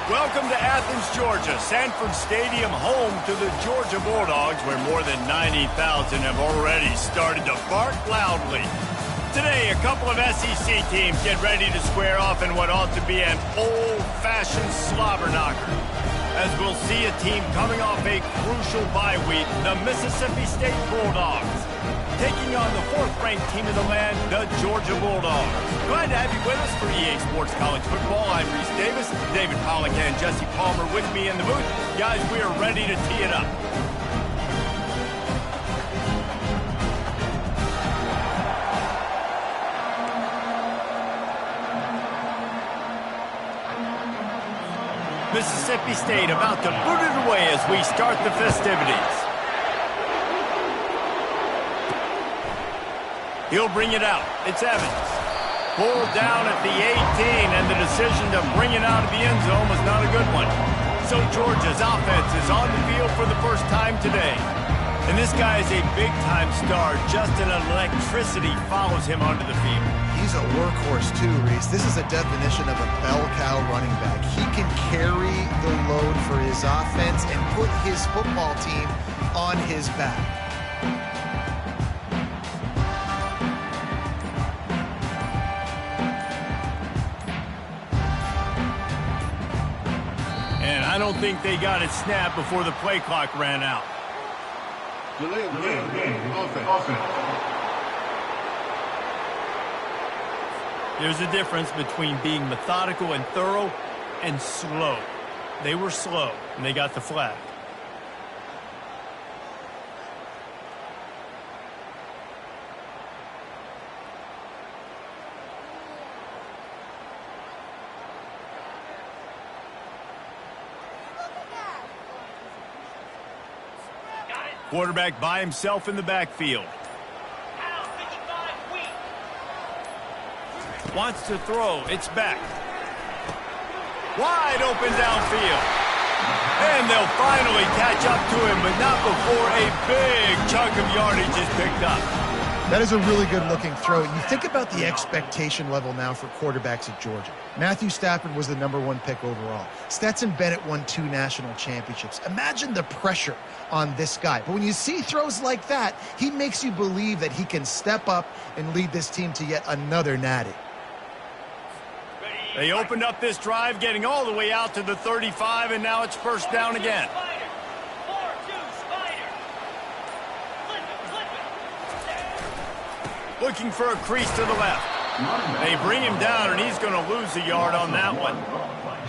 Welcome to Athens, Georgia, Sanford Stadium, home to the Georgia Bulldogs, where more than 90,000 have already started to bark loudly. Today, a couple of SEC teams get ready to square off in what ought to be an old-fashioned slobber knocker. As we'll see a team coming off a crucial bye week, the Mississippi State Bulldogs, taking on the fourth-ranked team in the land, the Georgia Bulldogs. Glad to have you with us for EA Sports College Football. I'm Reese Davis, David Pollack and Jesse Palmer with me in the booth. Guys, we are ready to tee it up. Mississippi State about to boot it away as we start the festivities. He'll bring it out. It's Evans. Pulled down at the 18, and the decision to bring it out of the end zone was not a good one. So Georgia's offense is on the field for the first time today. And this guy is a big-time star. Just an electricity follows him onto the field. He's a workhorse too, Reese. This is a definition of a bell cow running back. He can carry the load for his offense and put his football team on his back. And I don't think they got it snapped before the play clock ran out. Delay of game, offense. There's a difference between being methodical and thorough and slow. They were slow, and they got the flag. Quarterback by himself in the backfield. Wants to throw. It's back. Wide open downfield. And they'll finally catch up to him, but not before a big chunk of yardage is picked up. That is a really good-looking throw. You think about the expectation level now for quarterbacks at Georgia. Matthew Stafford was the #1 pick overall. Stetson Bennett won 2 national championships. Imagine the pressure on this guy. But when you see throws like that, he makes you believe that he can step up and lead this team to yet another natty. They opened up this drive, getting all the way out to the 35, and now it's first down again. Looking for a crease to the left. They bring him down, and he's going to lose a yard on that one.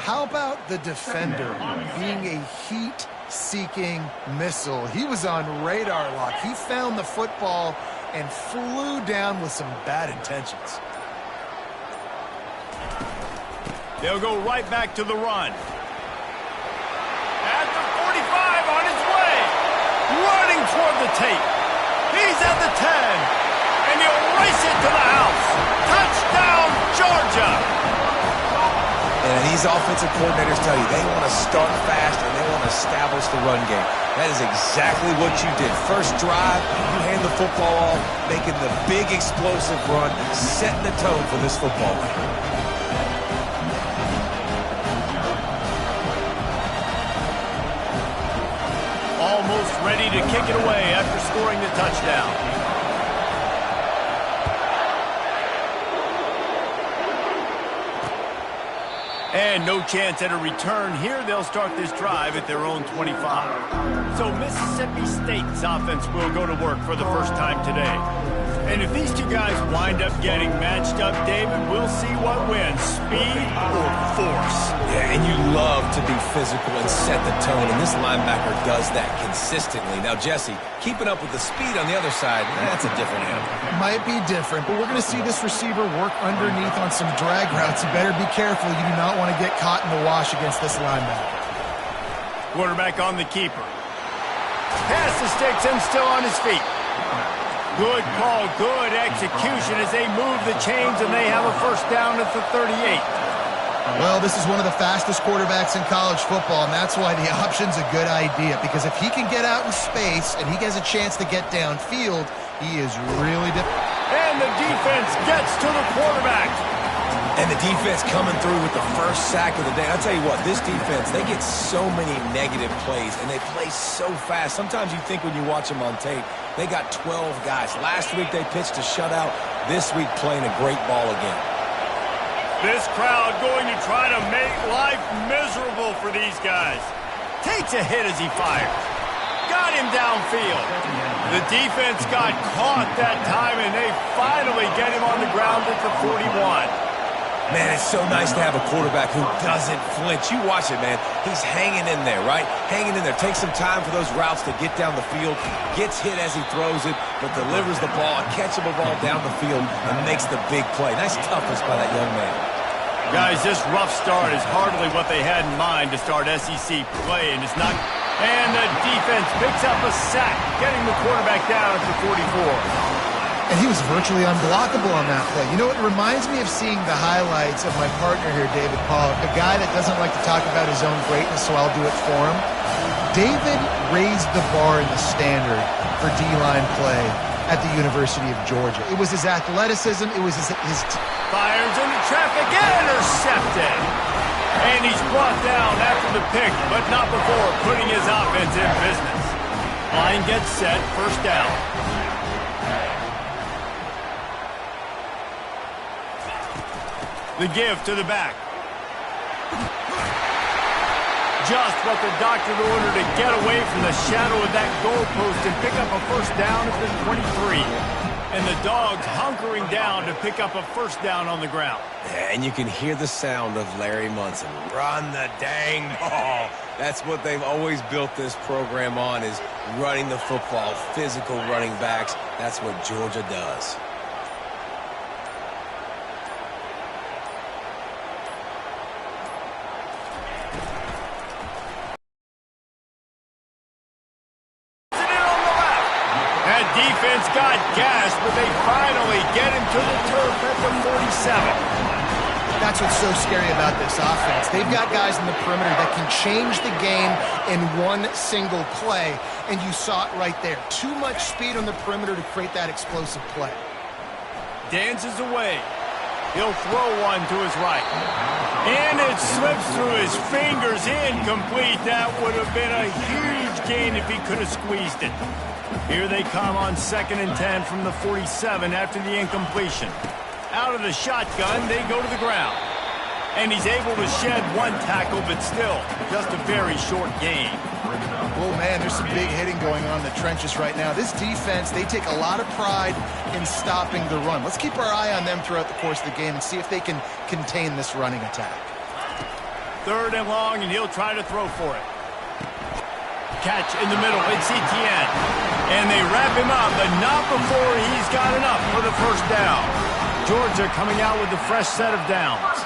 How about the defender being a heat-seeking missile? He was on radar lock. He found the football and flew down with some bad intentions. They'll go right back to the run. At the 45 on his way. Running toward the tape. He's at the 10. And he'll race it to the house. Touchdown, Georgia. And these offensive coordinators tell you they want to start fast and they want to establish the run game. That is exactly what you did. First drive, you hand the football off, making the big explosive run, setting the tone for this football game. Almost ready to kick it away after scoring the touchdown. And no chance at a return here. They'll start this drive at their own 25. So Mississippi State's offense will go to work for the first time today. And if these two guys wind up getting matched up, David, we'll see what wins, speed or force. Yeah, and you love to be physical and set the tone, and this linebacker does that consistently. Now, Jesse, keeping up with the speed on the other side, that's a different animal. Might be different, but we're going to see this receiver work underneath on some drag routes. You better be careful. You do not want to get caught in the wash against this linebacker. Quarterback on the keeper. Pass the sticks and still on his feet. Good call, good execution as they move the chains, and they have a first down at the 38. Well, this is one of the fastest quarterbacks in college football, and that's why the option's a good idea, because if he can get out in space and he has a chance to get downfield, he is really difficult. And the defense gets to the quarterback. And the defense coming through with the first sack of the day. I'll tell you what, this defense, they get so many negative plays, and they play so fast. Sometimes you think when you watch them on tape, they got 12 guys. Last week they pitched a shutout. This week playing a great ball again. This crowd going to try to make life miserable for these guys. Takes a hit as he fires. Got him downfield. The defense got caught that time, and they finally get him on the ground at the 41. Man, it's so nice to have a quarterback who doesn't flinch. You watch it, man. He's hanging in there, right? Hanging in there. Takes some time for those routes to get down the field. Gets hit as he throws it, but delivers the ball, a catchable ball down the field, and makes the big play. Nice toughness by that young man. Guys, this rough start is hardly what they had in mind to start SEC play, and it's not. And the defense picks up a sack, getting the quarterback down at the 44. And he was virtually unblockable on that play. You know, it reminds me of seeing the highlights of my partner here, David Pollock, a guy that doesn't like to talk about his own greatness, so I'll do it for him. David raised the bar in the standard for D-line play at the University of Georgia. It was his athleticism. It was his fires into traffic, intercepted. And he's brought down after the pick, but not before putting his offense in business. Line gets set, first down. The give to the back. Just what the doctor ordered to get away from the shadow of that goalpost and pick up a first down at the 23. And the Dogs hunkering down to pick up a first down on the ground. And you can hear the sound of Larry Munson. Run the dang ball. That's what they've always built this program on, is running the football, physical running backs. That's what Georgia does. Defense got gas, but they finally get him to the turf at the 47. That's what's so scary about this offense. They've got guys in the perimeter that can change the game in one single play, and you saw it right there. Too much speed on the perimeter to create that explosive play. Dances away. He'll throw one to his right. And it slips through his fingers, incomplete. That would have been a huge gain if he could have squeezed it. Here they come on 2nd and 10 from the 47 after the incompletion. Out of the shotgun, they go to the ground. And he's able to shed one tackle, but still, just a very short gain. Oh, man, there's some big hitting going on in the trenches right now. This defense, they take a lot of pride in stopping the run. Let's keep our eye on them throughout the course of the game and see if they can contain this running attack. 3rd and long, and he'll try to throw for it. Catch in the middle, it's Etienne. And they wrap him up, but not before he's got enough for the first down. Georgia coming out with a fresh set of downs.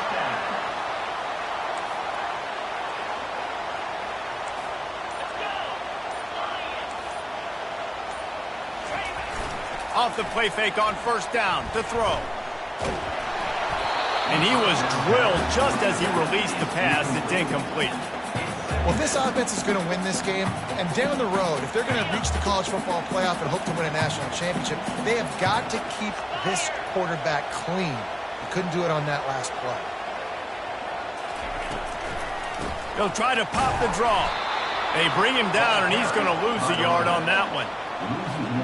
Off the play fake on first down to throw. And he was drilled just as he released the pass. It's incomplete. Well, this offense is going to win this game, and down the road, if they're going to reach the college football playoff and hope to win a national championship, they have got to keep this quarterback clean. They couldn't do it on that last play. He'll try to pop the draw. They bring him down, and he's going to lose a yard on that one.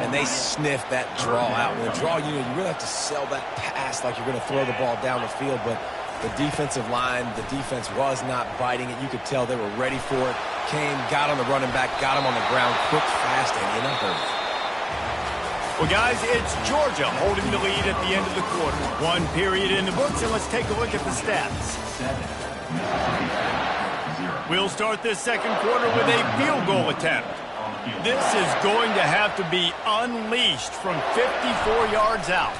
And they sniff that draw out. With a draw, you really have to sell that pass like you're going to throw the ball down the field, but the defensive line, the defense was not biting it. You could tell they were ready for it. Came, got on the running back, got him on the ground quick, fast, and in a hurry. Well, guys, it's Georgia holding the lead at the end of the quarter. 1 period in the books, and let's take a look at the stats. We'll start this second quarter with a field goal attempt. This is going to have to be unleashed from 54 yards out.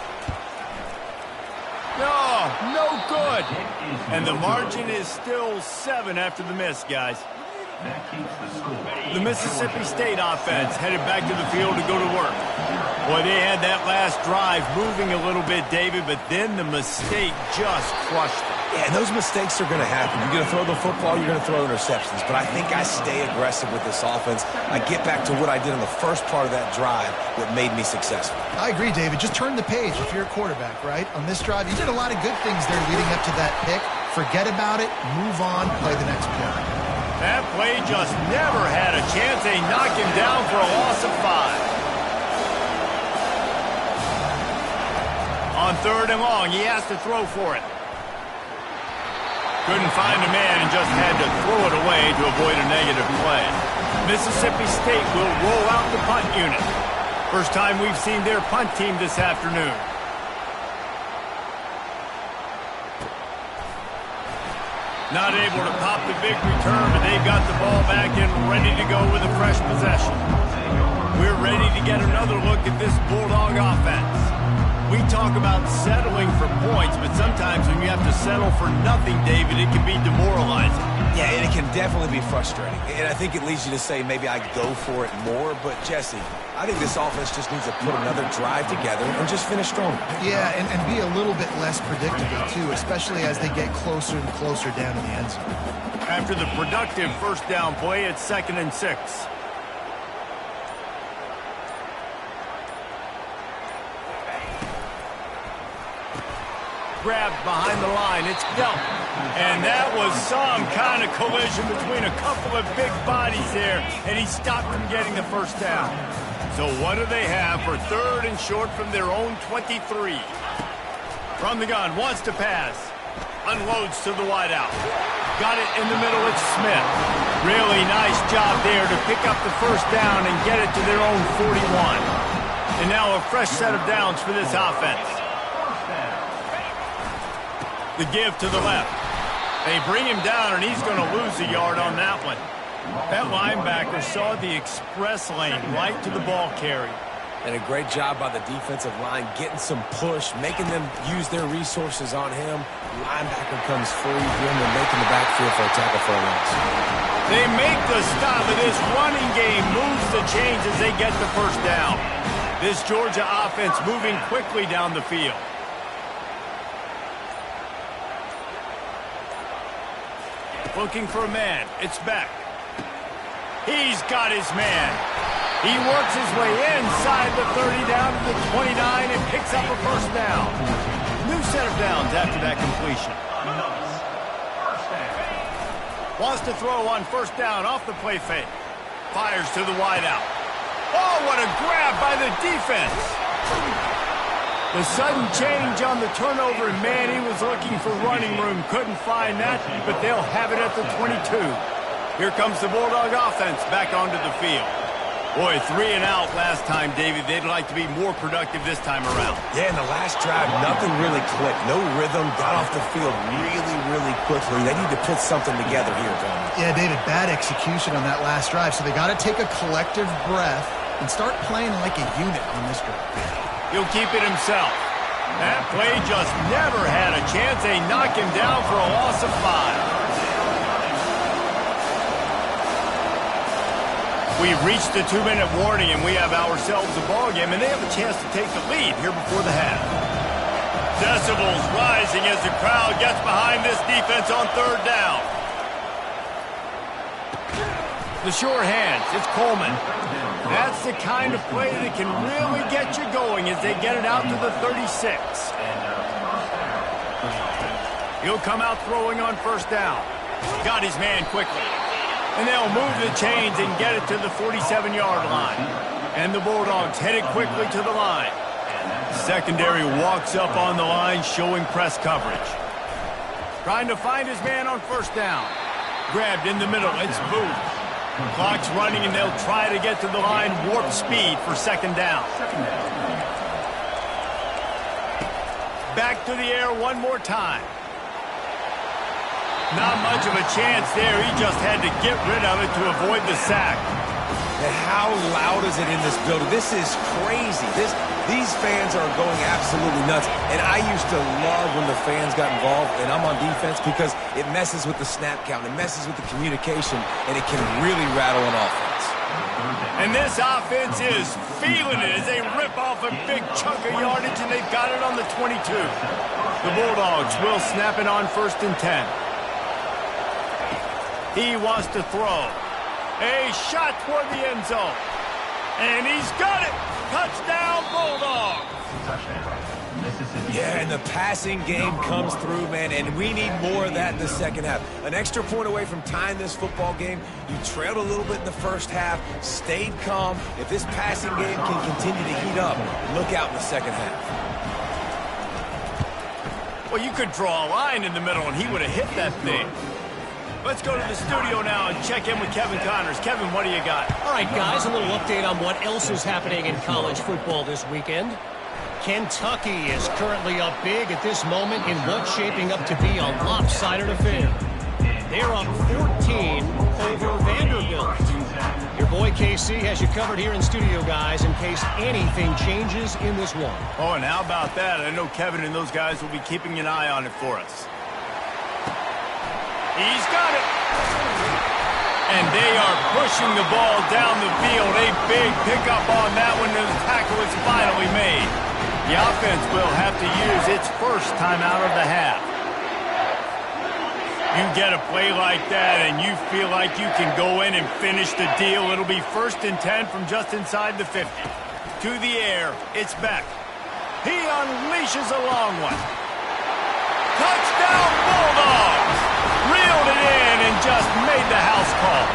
No good. And the margin is still 7 after the miss, guys. The Mississippi State offense headed back to the field to go to work. Boy, they had that last drive moving a little bit, David, but then the mistake just crushed them. Yeah, and those mistakes are going to happen. You're going to throw the football, you're going to throw interceptions. But I think I stay aggressive with this offense. I get back to what I did in the first part of that drive that made me successful. I agree, David. Just turn the page if you're a quarterback, right? On this drive, you did a lot of good things there leading up to that pick. Forget about it, move on, play the next play. That play just never had a chance. They knock him down for a loss of 5. On 3rd and long, he has to throw for it. Couldn't find a man and just had to throw it away to avoid a negative play. Mississippi State will roll out the punt unit. First time we've seen their punt team this afternoon. Not able to pop the big return, but they've got the ball back and ready to go with a fresh possession. We're ready to get another look at this Bulldog offense. We talk about settling for points, but sometimes when you have to settle for nothing, David, it can be demoralizing. Yeah, and it can definitely be frustrating. And I think it leads you to say maybe I go for it more. But, Jesse, I think this offense just needs to put another drive together and just finish strong. Yeah, and be a little bit less predictable, too, especially as they get closer and closer down to the end zone. After the productive first down play, it's 2nd and 6. Grabbed behind the line. It's dealt. And that was some kind of collision between a couple of big bodies there, and he stopped from getting the first down. So what do they have for 3rd and short from their own 23? From the gun, wants to pass. Unloads to the wideout. Got it in the middle. It's Smith. Really nice job there to pick up the first down and get it to their own 41. And now a fresh set of downs for this offense. The give to the left. They bring him down, and he's going to lose a yard on that one. That linebacker saw the express lane right to the ball carrier. And a great job by the defensive line getting some push, making them use their resources on him. Linebacker comes free, giving them making the backfield for a tackle for a loss. They make the stop, and this running game moves the chains as they get the first down. This Georgia offense moving quickly down the field. Looking for a man. It's Beck. He's got his man. He works his way inside the 30 down to the 29 and picks up a first down. New set of downs after that completion. Wants to throw on first down off the play fake. Fires to the wideout. Oh, what a grab by the defense. The sudden change on the turnover, and man, he was looking for running room. Couldn't find that, but they'll have it at the 22. Here comes the Bulldog offense back onto the field. Boy, 3 and out last time, David. They'd like to be more productive this time around. Yeah, in the last drive, nothing really clicked. No rhythm, got off the field really quickly. They need to put something together here, Tony. Yeah, David, bad execution on that last drive, so they got to take a collective breath and start playing like a unit on this drive. He'll keep it himself. That play just never had a chance. They knock him down for a loss of 5. We've reached the 2-minute warning, and we have ourselves a ball game, and they have a chance to take the lead here before the half. Decibels rising as the crowd gets behind this defense on 3rd down. The sure hands. It's Coleman. That's the kind of play that can really get you going as they get it out to the 36. He'll come out throwing on first down. Got his man quickly. And they'll move the chains and get it to the 47-yard line. And the Bulldogs headed quickly to the line. Secondary walks up on the line, showing press coverage. Trying to find his man on first down. Grabbed in the middle. It's Booth. Clock's running, and they'll try to get to the line, warp speed for 2nd down. Back to the air one more time. Not much of a chance there. He just had to get rid of it to avoid the sack. And how loud is it in this building? This is crazy. These fans are going absolutely nuts. And I used to love when the fans got involved, and I'm on defense, because it messes with the snap count. It messes with the communication, and it can really rattle an offense. And this offense is feeling it as they rip off a big chunk of yardage, and they've got it on the 22. The Bulldogs will snap it on 1st and 10. He wants to throw. A shot toward the end zone. And he's got it. Touchdown, Bulldogs. Yeah, and the passing game comes through, man, and we need more of that in the second half. An extra point away from tying this football game. You trailed a little bit in the first half, stayed calm. If this passing game can continue to heat up, look out in the second half. Well, you could draw a line in the middle, and he would have hit that thing. Let's go to the studio now and check in with Kevin Connors. Kevin, what do you got? All right, guys, a little update on what else is happening in college football this weekend. Kentucky is currently up big at this moment in what's shaping up to be a lopsided affair. They're up 14 over Vanderbilt. Your boy KC has you covered here in studio, guys, in case anything changes in this one. Oh, and how about that? I know Kevin and those guys will be keeping an eye on it for us. He's got it. And they are pushing the ball down the field. A big pickup on that one. The tackle is finally made. The offense will have to use its first timeout of the half. You get a play like that and you feel like you can go in and finish the deal. It'll be 1st and 10 from just inside the 50. To the air, it's Beck. He unleashes a long one. Touchdown, Bulldogs! Reeled it in and just made the house call.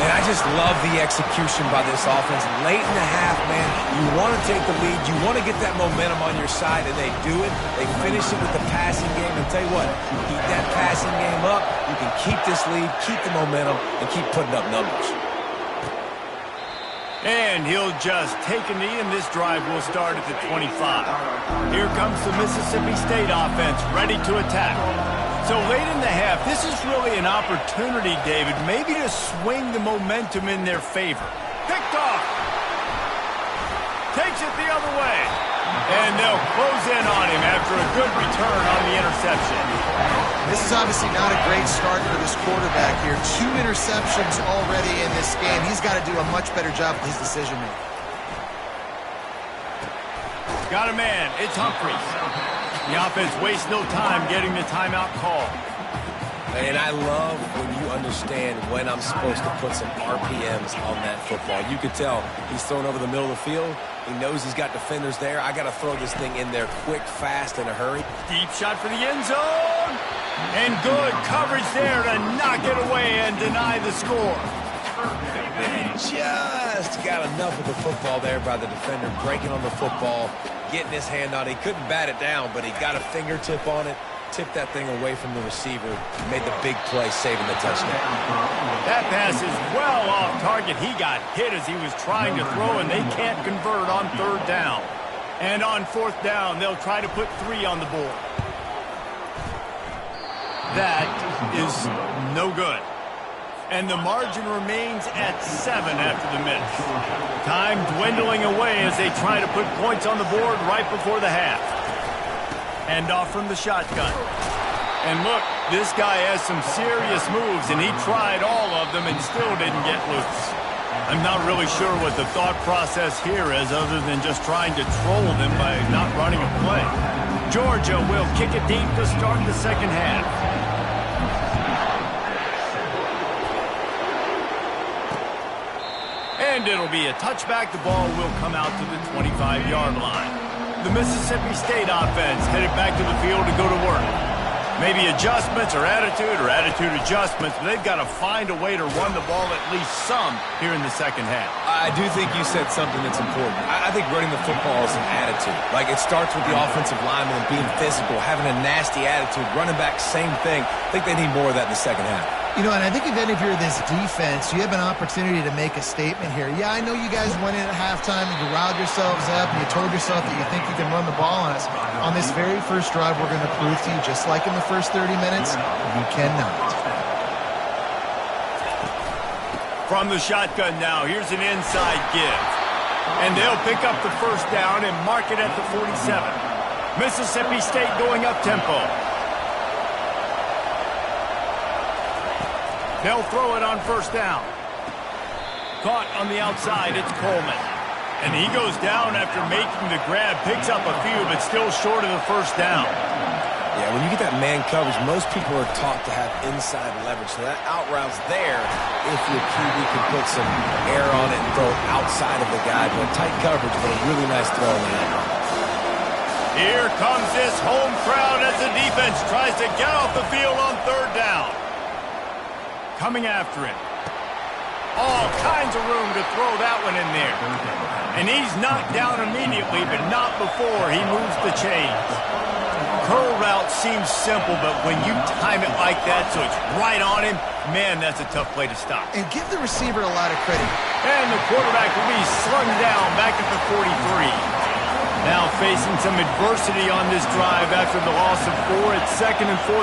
And I just love the execution by this offense. Late in the half, man, you want to take the lead. You want to get that momentum on your side, and they do it. They finish it with the passing game. And tell you what, keep that passing game up. You can keep this lead, keep the momentum, and keep putting up numbers. And he'll just take a knee, and this drive will start at the 25. Here comes the Mississippi State offense, ready to attack. So late in the half, this is really an opportunity, David, maybe to swing the momentum in their favor. Picked off. Takes it the other way. And they'll close in on him after a good return on the interception. This is obviously not a great start for this quarterback here. 2 interceptions already in this game. He's got to do a much better job with his decision-making. Got a man. It's Humphries. The offense wastes no time getting the timeout call. And I love when you understand when I'm supposed to put some RPMs on that football. You could tell he's thrown over the middle of the field. He knows he's got defenders there. I got to throw this thing in there quick, fast, in a hurry. Deep shot for the end zone. And good coverage there to knock it away and deny the score. They just got enough of the football there by the defender, breaking on the football, getting his hand on it. He couldn't bat it down, but he got a fingertip on it, tipped that thing away from the receiver, made the big play, saving the touchdown. That pass is well off target. He got hit as he was trying to throw, and they can't convert on 3rd down. And on 4th down, they'll try to put 3 on the board. That is no good. And the margin remains at 7 after the miss. Time dwindling away as they try to put points on the board right before the half. Hand off from the shotgun. And look, this guy has some serious moves, and he tried all of them and still didn't get loose. I'm not really sure what the thought process here is other than just trying to troll them by not running a play. Georgia will kick it deep to start the second half. And it'll be a touchback. The ball will come out to the 25-yard line. The Mississippi State offense headed back to the field to go to work. Maybe adjustments or attitude adjustments, but they've got to find a way to run the ball at least some here in the second half. I do think you said something that's important. I think running the football is an attitude. Like, it starts with the offensive lineman being physical, having a nasty attitude. Running back, same thing. I think they need more of that in the second half. You know, and I think if any of you are this defense, you have an opportunity to make a statement here. Yeah, I know you guys went in at halftime and you riled yourselves up and you told yourself that you think you can run the ball on us. On this very first drive, we're going to prove to you, just like in the first 30 minutes, you cannot. From the shotgun now, here's an inside give. And they'll pick up the first down and mark it at the 47. Mississippi State going up-tempo. They'll throw it on first down. Caught on the outside, it's Coleman. And he goes down after making the grab, picks up a few, but still short of the first down. Yeah, when you get that man coverage, most people are taught to have inside leverage. So that out route's there if your QB can put some air on it and throw it outside of the guy. But tight coverage, but a really nice throw in there. Here comes this home crowd as the defense tries to get off the field on third down. Coming after it. All kinds of room to throw that one in there. And he's knocked down immediately, but not before he moves the chains. Curl route seems simple, but when you time it like that so it's right on him, man, that's a tough play to stop. And give the receiver a lot of credit. And the quarterback will be slung down back at the 43. Now facing some adversity on this drive after the loss of 4 at 2nd and 14.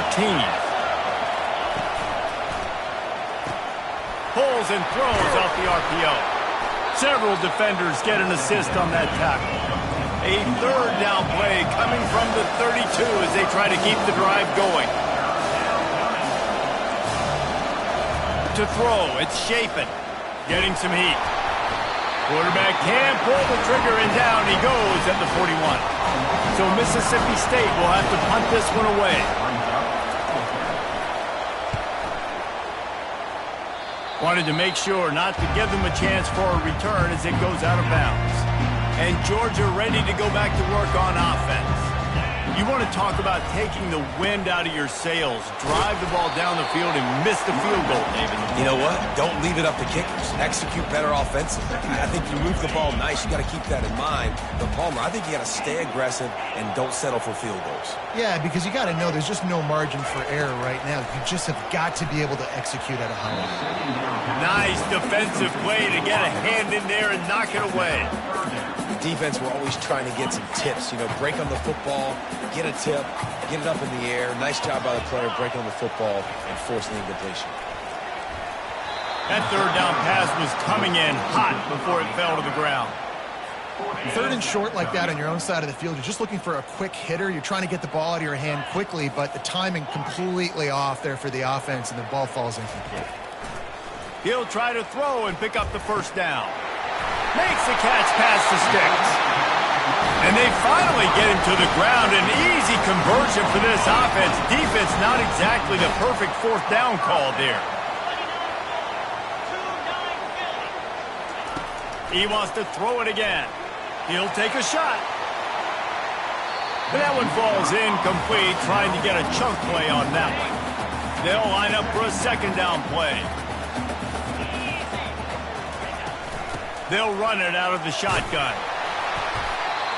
Pulls and throws off the RPO. Several defenders get an assist on that tackle. A third down play coming from the 32 as they try to keep the drive going. To throw, it's Chapin. Getting some heat. Quarterback can pull the trigger and down he goes at the 41. So Mississippi State will have to punt this one away. Wanted to make sure not to give them a chance for a return as it goes out of bounds. And Georgia ready to go back to work on offense. You want to talk about taking the wind out of your sails. Drive the ball down the field and miss the field goal, David. You know what? Don't leave it up to kickers. Execute better offensively. I think you move the ball nice. You got to keep that in mind. But Palmer, I think you got to stay aggressive and don't settle for field goals. Yeah, because you got to know there's just no margin for error right now. You just have got to be able to execute at a high level. Nice defensive play to get a hand in there and knock it away. Defense, we're always trying to get some tips. You know, break on the football, get a tip, get it up in the air. Nice job by the player breaking on the football and forcing the incompletion. That third down pass was coming in hot before it fell to the ground. Third and short like that on your own side of the field, you're just looking for a quick hitter. You're trying to get the ball out of your hand quickly, but the timing completely off there for the offense, and the ball falls incomplete. He'll try to throw and pick up the first down. Makes the catch past the sticks. And they finally get him to the ground. An easy conversion for this offense. Defense not exactly the perfect fourth down call there. He wants to throw it again. He'll take a shot. But that one falls incomplete, trying to get a chunk play on that one. They'll line up for a second down play. They'll run it out of the shotgun.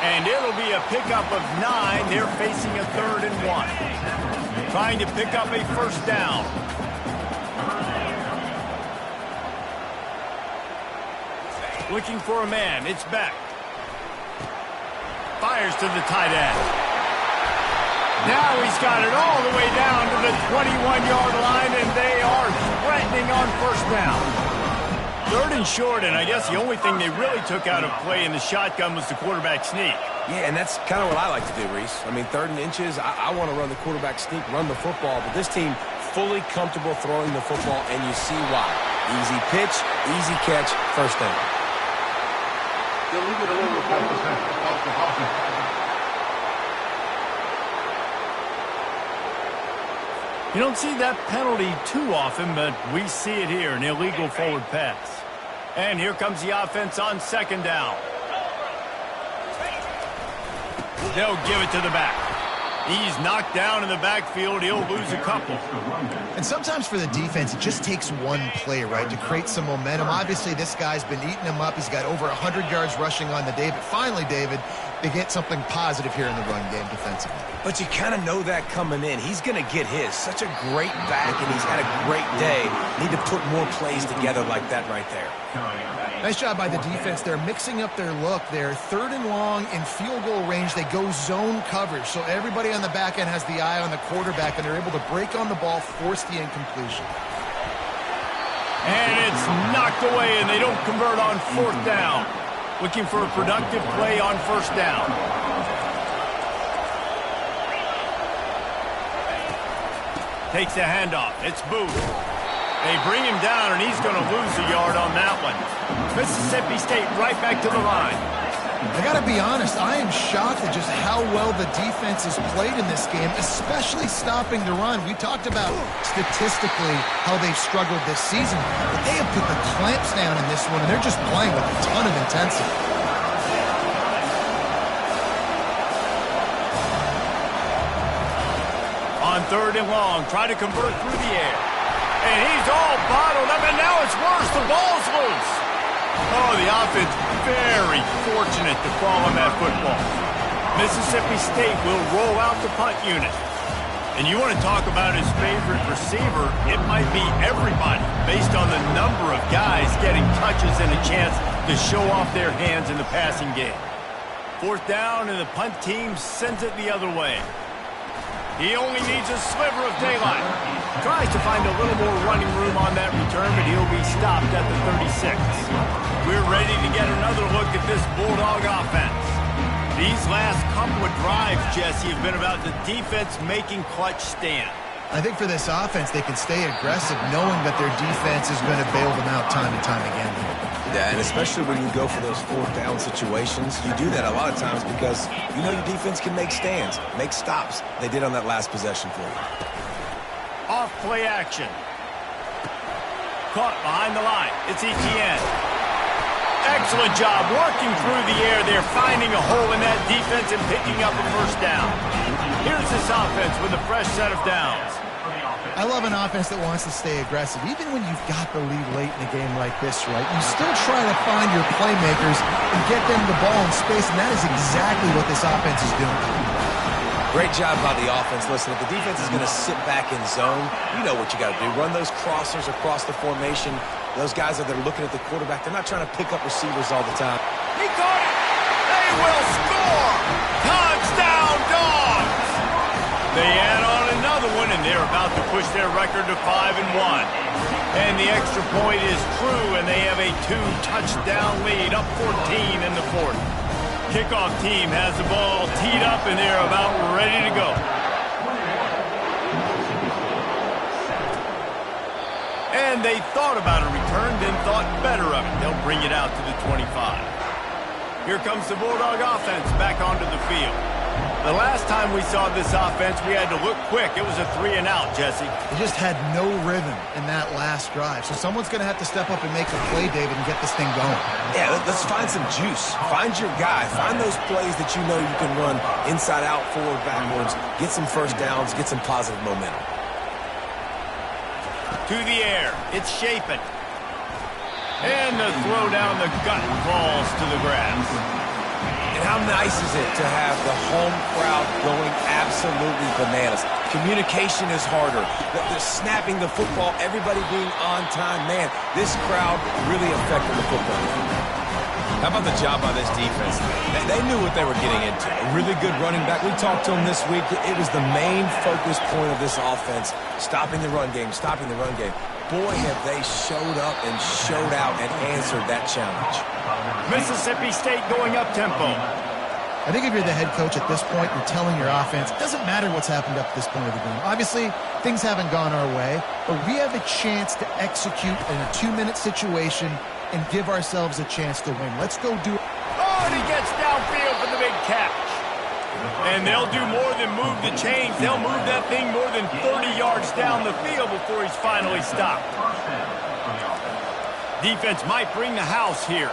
And it'll be a pickup of 9. They're facing a 3rd and 1. Trying to pick up a first down. Looking for a man. It's Beck. Fires to the tight end. Now he's got it all the way down to the 21-yard line, and they are threatening on first down. 3rd and short, and I guess the only thing they really took out of play in the shotgun was the quarterback sneak. Yeah, and that's kind of what I like to do, Reese. I mean, 3rd and inches, I want to run the quarterback sneak, run the football, but this team fully comfortable throwing the football, and you see why. Easy pitch, easy catch, first down. You don't see that penalty too often, but we see it here, an illegal forward pass. And here comes the offense on second down. They'll give it to the back. He's knocked down in the backfield. He'll lose a couple. And sometimes for the defense, it just takes one play, right, to create some momentum. Obviously, this guy's been eating him up. He's got over 100 yards rushing on the day. But finally, David, they get something positive here in the run game defensively. But you kind of know that coming in. He's going to get his. Such a great back, and he's had a great day. Need to put more plays together like that right there. Nice job by the defense. They're mixing up their look. They're 3rd and long in field goal range. They go zone coverage. So everybody on the back end has the eye on the quarterback, and they're able to break on the ball, force the incompletion. And it's knocked away, and they don't convert on fourth down. Looking for a productive play on first down. Takes a handoff. It's Booth. They bring him down, and he's going to lose a yard on that one. Mississippi State right back to the line. I got to be honest, I am shocked at just how well the defense has played in this game, especially stopping the run. We talked about statistically how they've struggled this season, but they have put the clamps down in this one, and they're just playing with a ton of intensity. On third and long, try to convert through the air. And he's all bottled up, and now it's worse. The ball's loose. Oh, the offense very fortunate to fall on that football. Mississippi State will roll out the punt unit. And you want to talk about his favorite receiver, it might be everybody based on the number of guys getting touches and a chance to show off their hands in the passing game. Fourth down, and the punt team sends it the other way. He only needs a sliver of daylight. Tries to find a little more running room on that return, but he'll be stopped at the 36. We're ready to get another look at this Bulldog offense. These last couple of drives, Jesse, have been about the defense making clutch stand. I think for this offense, they can stay aggressive knowing that their defense is going to bail them out time and time again. Yeah, and especially when you go for those fourth down situations, you do that a lot of times because you know your defense can make stands, make stops. They did on that last possession for you. Off play action. Caught behind the line. It's Etienne. Excellent job working through the air there, finding a hole in that defense and picking up a first down. Here's this offense with a fresh set of downs. I love an offense that wants to stay aggressive. Even when you've got the lead late in a game like this, right, you still try to find your playmakers and get them the ball in space, and that is exactly what this offense is doing. Great job by the offense. Listen, if the defense is going to sit back in zone, you know what you got to do. Run those crossers across the formation. Those guys that are looking at the quarterback, they're not trying to pick up receivers all the time. He caught it! They will score! Touchdown, Dogs! They add on another one, and they're about to push their record to 5-1. And the extra point is true, and they have a 2-touchdown lead, up 14 in the fourth. Kickoff team has the ball teed up, and they're about ready to go. And they thought about a return, then thought better of it. They'll bring it out to the 25. Here comes the Bulldog offense back onto the field. The last time we saw this offense, we had to look quick. It was a 3-and-out, Jesse. They just had no rhythm in that last drive. So someone's going to have to step up and make a play, David, and get this thing going. Yeah, let's find some juice. Find your guy. Find those plays that you know you can run inside out, forward, backwards. Get some first downs. Get some positive momentum. To the air. It's Shapen. And the throw down the gut falls to the grass. And how nice is it to have the home crowd going absolutely bananas? Communication is harder. They're snapping the football, everybody being on time. Man, this crowd really affected the football. How about the job by this defense? They knew what they were getting into. A really good running back. We talked to him this week. It was the main focus point of this offense, stopping the run game, stopping the run game. Boy, have they showed up and showed out and answered that challenge. Mississippi State going up tempo. I think if you're the head coach at this point, you're telling your offense, it doesn't matter what's happened up to this point of the game. Obviously, things haven't gone our way, but we have a chance to execute in a 2-minute situation and give ourselves a chance to win. Let's go do it. Oh, and he gets downfield for the big catch. And they'll do more than move the chains. They'll move that thing more than 30 yards down the field before he's finally stopped. Defense might bring the house here.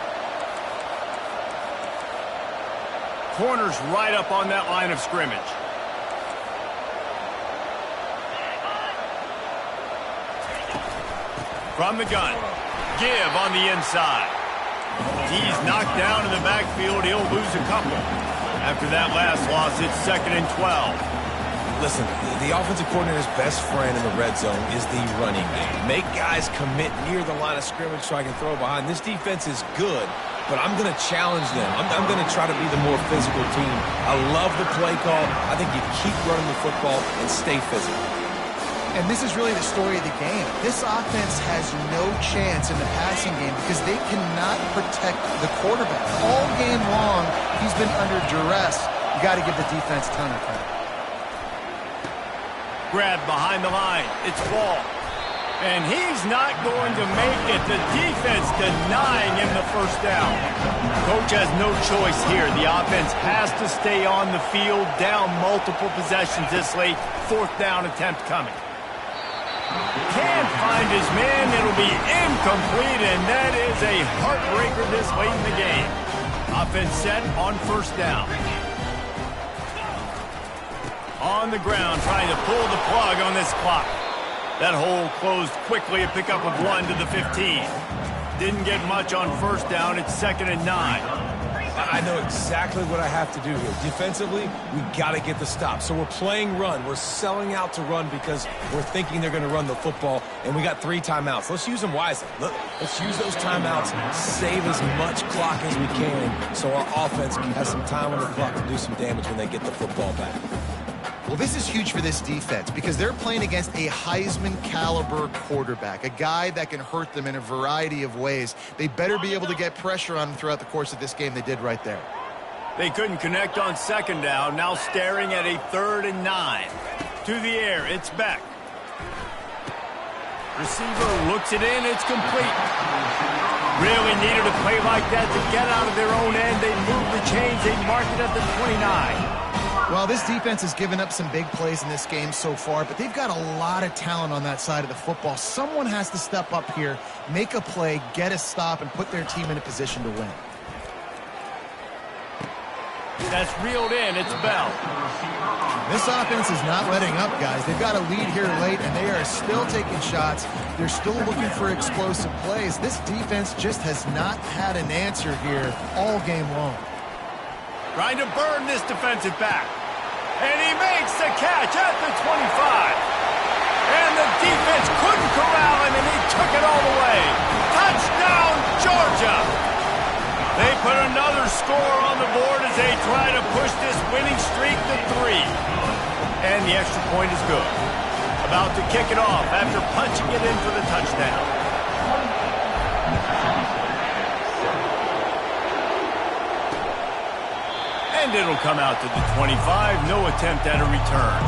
Corners right up on that line of scrimmage. From the gun. Give on the inside. He's knocked down in the backfield. He'll lose a couple. After that last loss, it's 2nd and 12. Listen, the offensive coordinator's best friend in the red zone is the running game. Make guys commit near the line of scrimmage so I can throw behind. This defense is good, but I'm going to challenge them. I'm going to try to be the more physical team. I love the play call. I think you keep running the football and stay physical. And this is really the story of the game. This offense has no chance in the passing game because they cannot protect the quarterback. All game long, he's been under duress. You got to give the defense a ton of credit. Grab behind the line. It's Ball. And he's not going to make it. The defense denying him the first down. Coach has no choice here. The offense has to stay on the field, down multiple possessions this late. Fourth down attempt coming. Can't find his man. It'll be incomplete, and that is a heartbreaker this late in the game. Offense set on first down. On the ground, trying to pull the plug on this clock. That hole closed quickly, a pickup of 1 to the 15. Didn't get much on first down. It's 2nd and 9. I know exactly what I have to do here. Defensively, we got to get the stop. So we're playing run. We're selling out to run because we're thinking they're going to run the football, and we got 3 timeouts. Let's use them wisely. Look, let's use those timeouts, save as much clock as we can so our offense has some time on the clock to do some damage when they get the football back. Well, this is huge for this defense because they're playing against a Heisman-caliber quarterback, a guy that can hurt them in a variety of ways. They better be able to get pressure on him throughout the course of this game. They did right there. They couldn't connect on second down. Now staring at a 3rd and 9. To the air, it's Beck. Receiver looks it in. It's complete. Really needed a play like that to get out of their own end. They moved the chains. They marked it at the 29. Well, this defense has given up some big plays in this game so far, but they've got a lot of talent on that side of the football. Someone has to step up here, make a play, get a stop, and put their team in a position to win. That's reeled in. It's Bell. This offense is not letting up, guys. They've got a lead here late, and they are still taking shots. They're still looking for explosive plays. This defense just has not had an answer here all game long. Trying to burn this defensive back. And he makes the catch at the 25. And the defense couldn't corral him, and he took it all the way. Touchdown, Georgia! They put another score on the board as they try to push this winning streak to 3. And the extra point is good. About to kick it off after punching it in for the touchdown. And it'll come out to the 25. No attempt at a return.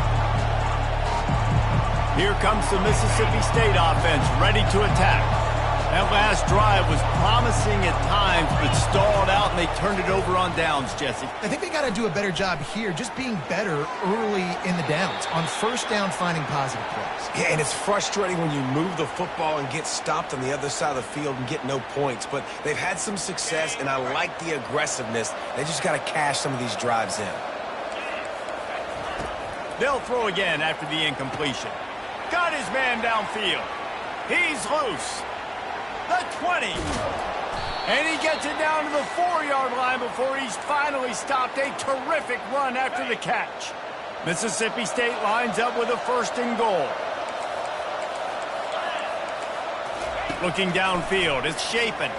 Here comes the Mississippi State offense, ready to attack. That last drive was promising at times, but stalled out, and they turned it over on downs, Jesse. I think they got to do a better job here, just being better early in the downs. On first down, finding positive plays. Yeah, and it's frustrating when you move the football and get stopped on the other side of the field and get no points. But they've had some success, and I like the aggressiveness. They just got to cash some of these drives in. They'll throw again after the incompletion. Got his man downfield. He's loose. The 20. And he gets it down to the 4-yard line before he's finally stopped. A terrific run after the catch. Mississippi State lines up with a 1st and goal. Looking downfield, it's Shapen.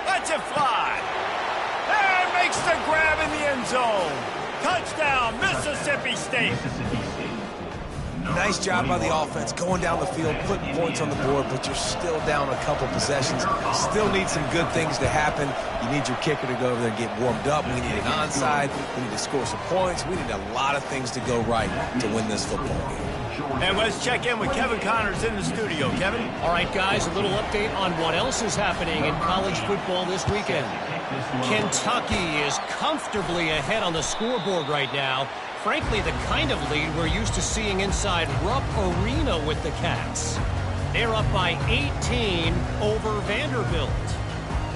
Lets it fly. And makes the grab in the end zone. Touchdown, Mississippi State. Nice job by the offense going down the field, putting points on the board, but you're still down a couple possessions. Still need some good things to happen. You need your kicker to go over there and get warmed up. We need an onside. We need to score some points. We need a lot of things to go right to win this football game. And let's check in with Kevin Connors in the studio. Kevin? All right, guys, a little update on what else is happening in college football this weekend. Kentucky is comfortably ahead on the scoreboard right now. Frankly, the kind of lead we're used to seeing inside Rupp Arena with the Cats. They're up by 18 over Vanderbilt.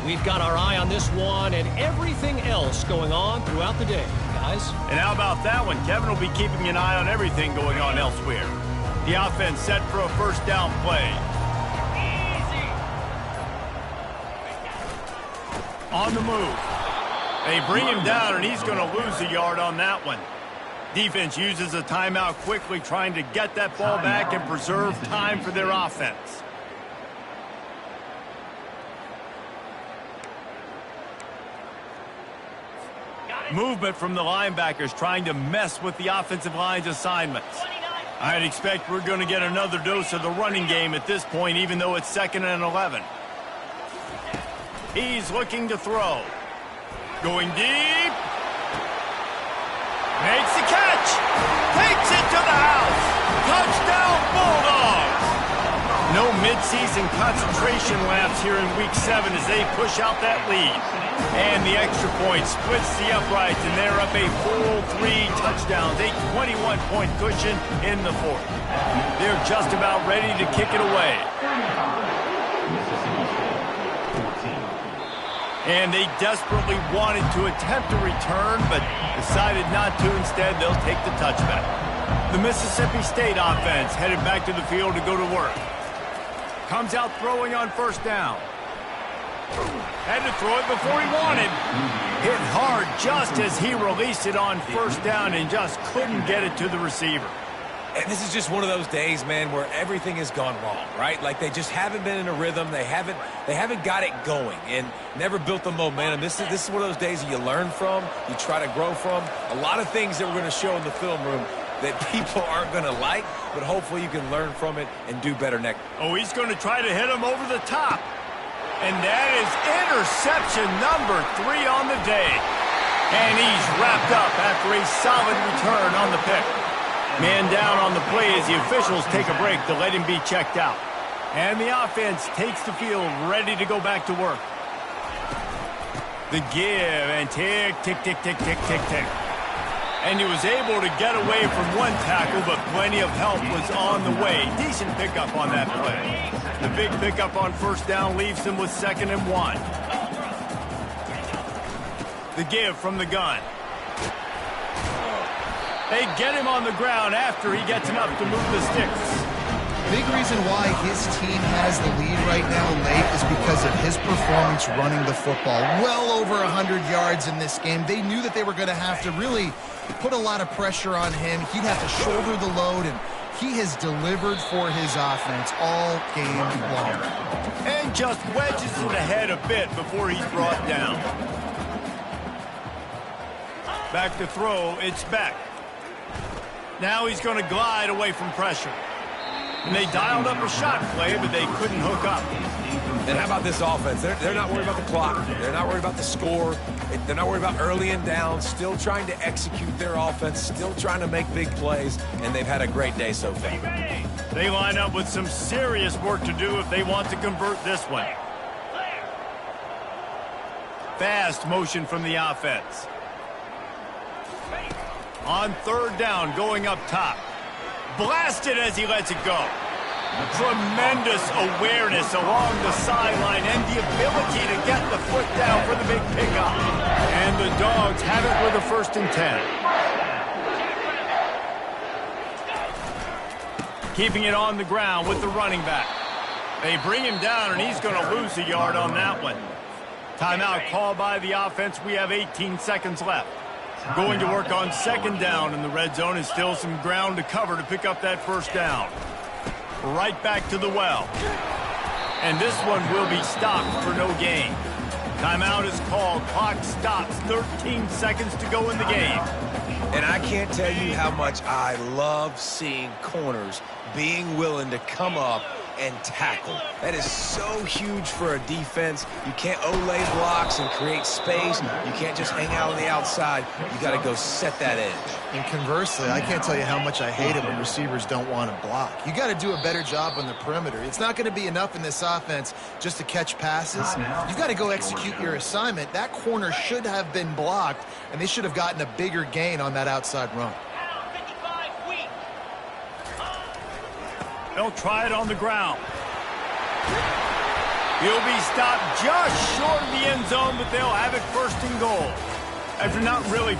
We've got our eye on this one and everything else going on throughout the day, guys. And how about that one? Kevin will be keeping an eye on everything going on elsewhere. The offense set for a 1st down play. On the move. They bring him down, and he's going to lose a yard on that one. Defense uses a timeout quickly, trying to get that ball back and preserve time for their offense. Movement from the linebackers trying to mess with the offensive line's assignments. I'd expect we're going to get another dose of the running game at this point, even though it's 2nd and 11. He's looking to throw. Going deep. Makes the catch. Takes it to the house. Touchdown, Bulldogs. No midseason concentration lapse here in Week 7 as they push out that lead. And the extra point splits the uprights, and they're up a full 3 touchdowns, a 21-point cushion in the 4th. They're just about ready to kick it away. And they desperately wanted to attempt a return, but decided not to. Instead, they'll take the touchback. The Mississippi State offense headed back to the field to go to work. Comes out throwing on 1st down. Had to throw it before he wanted. Hit hard just as he released it on 1st down and just couldn't get it to the receiver. And this is just one of those days, man, where everything has gone wrong, right? Like they just haven't been in a rhythm. They haven't got it going and never built the momentum. This is one of those days that you learn from, you try to grow from. A lot of things that we're going to show in the film room that people aren't going to like, but hopefully you can learn from it and do better next. Oh, he's going to try to hit him over the top. And that is interception number 3 on the day. And he's wrapped up after a solid return on the pick. Man down on the play as the officials take a break to let him be checked out. And the offense takes the field ready to go back to work. The give and tick, tick, tick, tick, tick, tick, tick. And he was able to get away from one tackle, but plenty of help was on the way. Decent pickup on that play. The big pickup on 1st down leaves him with 2nd and 1. The give from the gun. They get him on the ground after he gets enough to move the sticks. Big reason why his team has the lead right now late is because of his performance running the football. Well over 100 yards in this game. They knew that they were going to have to really put a lot of pressure on him. He'd have to shoulder the load, and he has delivered for his offense all game long. And just wedges it ahead a bit before he's brought down. Back to throw, it's Beck. Now he's going to glide away from pressure. And they dialed up a shot play, but they couldn't hook up. And how about this offense? They're not worried about the clock. They're not worried about the score. They're not worried about early and down. Still trying to execute their offense. Still trying to make big plays. And they've had a great day so far. They line up with some serious work to do if they want to convert this one. Fast motion from the offense. On 3rd down, going up top. Blasted as he lets it go. Tremendous awareness along the sideline and the ability to get the foot down for the big pickup. And the Dogs have it with a 1st and 10. Keeping it on the ground with the running back. They bring him down, and he's going to lose a yard on that one. Timeout called by the offense. We have 18 seconds left. Going to work on 2nd down in the red zone, and still some ground to cover to pick up that 1st down. Right back to the well. And this one will be stopped for no gain. Timeout is called. Clock stops. 13 seconds to go in the game. And I can't tell you how much I love seeing corners being willing to come up and tackle. That is so huge for a defense. You can't olay blocks and create space. You can't just hang out on the outside. You got to go set that edge. And conversely, I can't tell you how much I hate it when receivers don't want to block. You got to do a better job on the perimeter. It's not going to be enough in this offense just to catch passes. You've got to go execute your assignment. That corner should have been blocked, and they should have gotten a bigger gain on that outside run. They'll try it on the ground. He'll be stopped just short of the end zone, but they'll have it 1st and goal. After not really